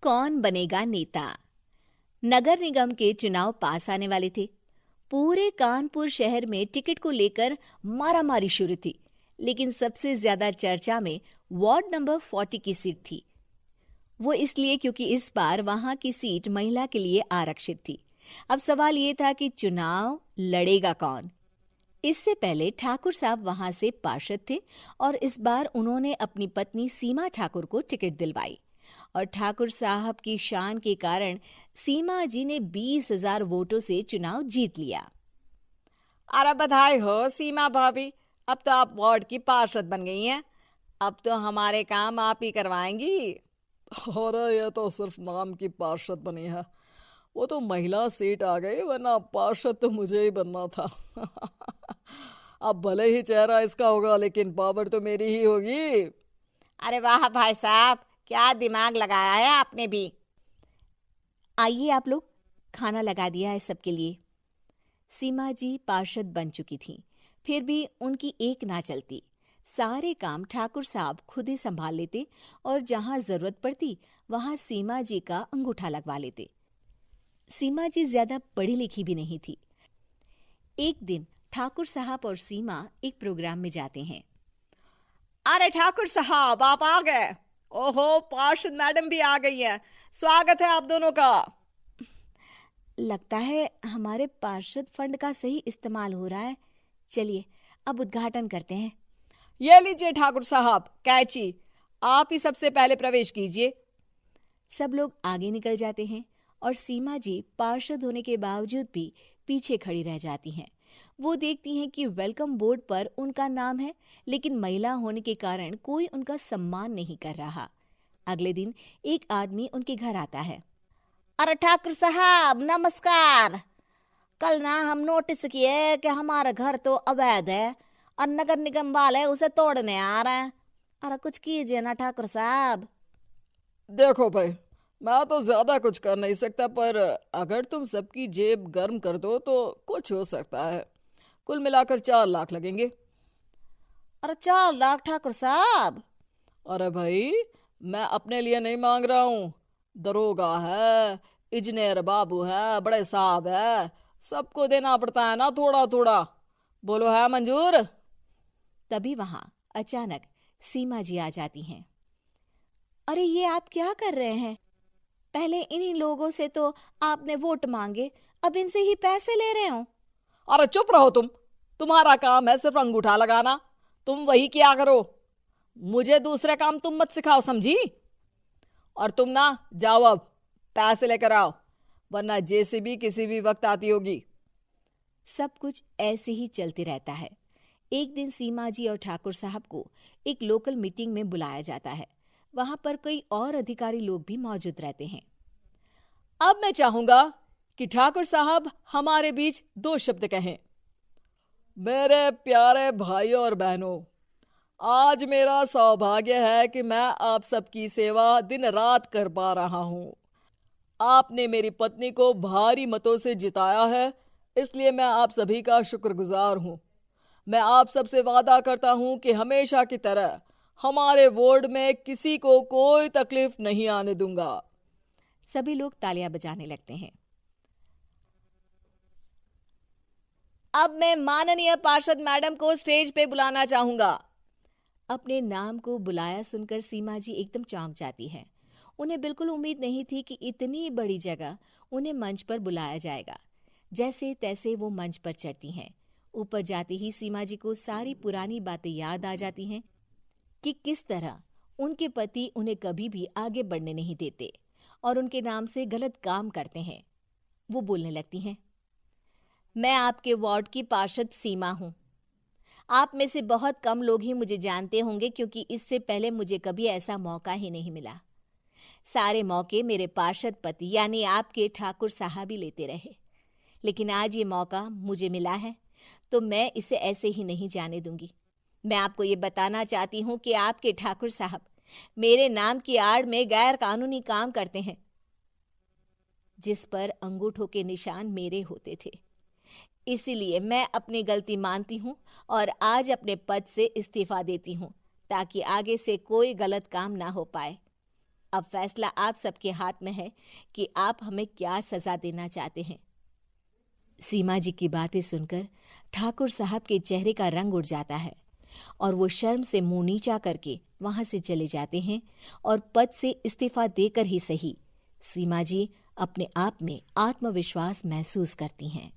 कौन बनेगा नेता। नगर निगम के चुनाव पास आने वाले थे। पूरे कानपुर शहर में टिकट को लेकर मारामारी शुरू थी, लेकिन सबसे ज्यादा चर्चा में वार्ड नंबर 40 की सीट थी। वो इसलिए क्योंकि इस बार वहां की सीट महिला के लिए आरक्षित थी। अब सवाल ये था कि चुनाव लड़ेगा कौन। इससे पहले ठाकुर साहब वहां से पार्षद थे और इस बार उन्होंने अपनी पत्नी सीमा ठाकुर को टिकट दिलवाई और ठाकुर साहब की शान के कारण सीमा जी ने 20,000 वोटों से चुनाव जीत लिया। अरे बधाई हो सीमा भाभी, अब तो आप वार्ड की पार्षद बन गई हैं। अब तो हमारे काम आप ही करवाएंगी। अरे ये तो सिर्फ नाम की पार्षद बनी है, वो तो महिला सीट आ गई, वरना पार्षद तो मुझे ही बनना था। अब भले ही चेहरा इसका होगा, लेकिन पावर तो मेरी ही होगी। अरे वाह भाई साहब, क्या दिमाग लगाया है आपने भी। आइए आप लोग, खाना लगा दिया है सबके लिए। सीमा जी पार्षद बन चुकी थीं, फिर भी उनकी एक ना चलती। सारे काम ठाकुर साहब खुद ही संभाल लेते और जहां जरूरत पड़ती वहां सीमा जी का अंगूठा लगवा लेते। सीमा जी ज्यादा पढ़ी लिखी भी नहीं थी। एक दिन ठाकुर साहब और सीमा एक प्रोग्राम में जाते हैं। अरे ठाकुर साहब, आप आ गए। ओहो, पार्षद मैडम भी आ गई हैं। स्वागत है आप दोनों का। लगता है हमारे पार्षद फंड का सही इस्तेमाल हो रहा है। चलिए अब उद्घाटन करते हैं। ये लीजिए ठाकुर साहब कैची, आप ही सबसे पहले प्रवेश कीजिए। सब लोग आगे निकल जाते हैं और सीमा जी पार्षद होने के बावजूद भी पीछे खड़ी रह जाती हैं। वो देखती हैं कि वेलकम बोर्ड पर उनका नाम है, लेकिन महिला होने के कारण कोई उनका सम्मान नहीं कर रहा। अगले दिन एक आदमी उनके घर आता है। अरे ठाकुर साहब नमस्कार। कल ना हम नोटिस किए कि हमारा घर तो अवैध है और नगर निगम वाले उसे तोड़ने आ रहे हैं। अरे कुछ कीजिए ना ठाकुर साहब। देखो भाई, मैं तो ज्यादा कुछ कर नहीं सकता, पर अगर तुम सबकी जेब गर्म कर दो तो कुछ हो सकता है। कुल मिलाकर 4 लाख लगेंगे। अरे 4 लाख ठाकुर साहब? अरे भाई, मैं अपने लिए नहीं मांग रहा हूँ। दरोगा है, इंजीनियर बाबू है, बड़े साहब है, सबको देना पड़ता है ना थोड़ा थोड़ा। बोलो है मंजूर? तभी वहां अचानक सीमा जी आ जाती हैं। अरे ये आप क्या कर रहे हैं? पहले इन्हीं लोगों से तो आपने वोट मांगे, अब इनसे ही पैसे ले रहे हो। अरे चुप रहो तुम, तुम्हारा काम है सिर्फ अंगूठा लगाना, तुम वही किया करो। मुझे दूसरे काम तुम मत सिखाओ, समझी? और तुम ना जाओ, अब पैसे लेकर आओ, वरना जेसीबी किसी भी वक्त आती होगी। सब कुछ ऐसे ही चलते रहता है। एक दिन सीमा जी और ठाकुर साहब को एक लोकल मीटिंग में बुलाया जाता है। वहां पर कई और अधिकारी लोग भी मौजूद रहते हैं। अब मैं चाहूंगा कि ठाकुर साहब हमारे बीच 2 शब्द कहें। मेरे प्यारे भाइयों और बहनों, आज मेरा सौभाग्य है कि मैं आप सबकी सेवा दिन रात कर पा रहा हूं। आपने मेरी पत्नी को भारी मतों से जिताया है, इसलिए मैं आप सभी का शुक्रगुजार हूं। मैं आप सबसे वादा करता हूं कि हमेशा की तरह हमारे वार्ड में किसी को कोई तकलीफ नहीं आने दूंगा। सभी लोग तालियां बजाने लगते हैं। अब मैं माननीय पार्षद मैडम को स्टेज पे बुलाना चाहूंगा। अपने नाम को बुलाया सुनकर सीमा जी एकदम चौंक जाती है। उन्हें बिल्कुल उम्मीद नहीं थी कि इतनी बड़ी जगह उन्हें मंच पर बुलाया जाएगा। जैसे तैसे वो मंच पर चढ़ती हैं। ऊपर जाते ही सीमा जी को सारी पुरानी बातें याद आ जाती हैं कि किस तरह उनके पति उन्हें कभी भी आगे बढ़ने नहीं देते और उनके नाम से गलत काम करते हैं। वो बोलने लगती हैं। मैं आपके वार्ड की पार्षद सीमा हूं। आप में से बहुत कम लोग ही मुझे जानते होंगे, क्योंकि इससे पहले मुझे कभी ऐसा मौका ही नहीं मिला। सारे मौके मेरे पार्षद पति यानी आपके ठाकुर साहब ही लेते रहे, लेकिन आज ये मौका मुझे मिला है तो मैं इसे ऐसे ही नहीं जाने दूंगी। मैं आपको ये बताना चाहती हूँ कि आपके ठाकुर साहब मेरे नाम की आड़ में गैर कानूनी काम करते हैं, जिस पर अंगूठों के निशान मेरे होते थे। इसीलिए मैं अपनी गलती मानती हूँ और आज अपने पद से इस्तीफा देती हूँ, ताकि आगे से कोई गलत काम ना हो पाए। अब फैसला आप सबके हाथ में है कि आप हमें क्या सजा देना चाहते हैं। सीमा जी की बातें सुनकर ठाकुर साहब के चेहरे का रंग उड़ जाता है और वो शर्म से मुंह नीचा करके वहां से चले जाते हैं और पद से इस्तीफा देकर ही सही सीमा जी अपने आप में आत्मविश्वास महसूस करती हैं।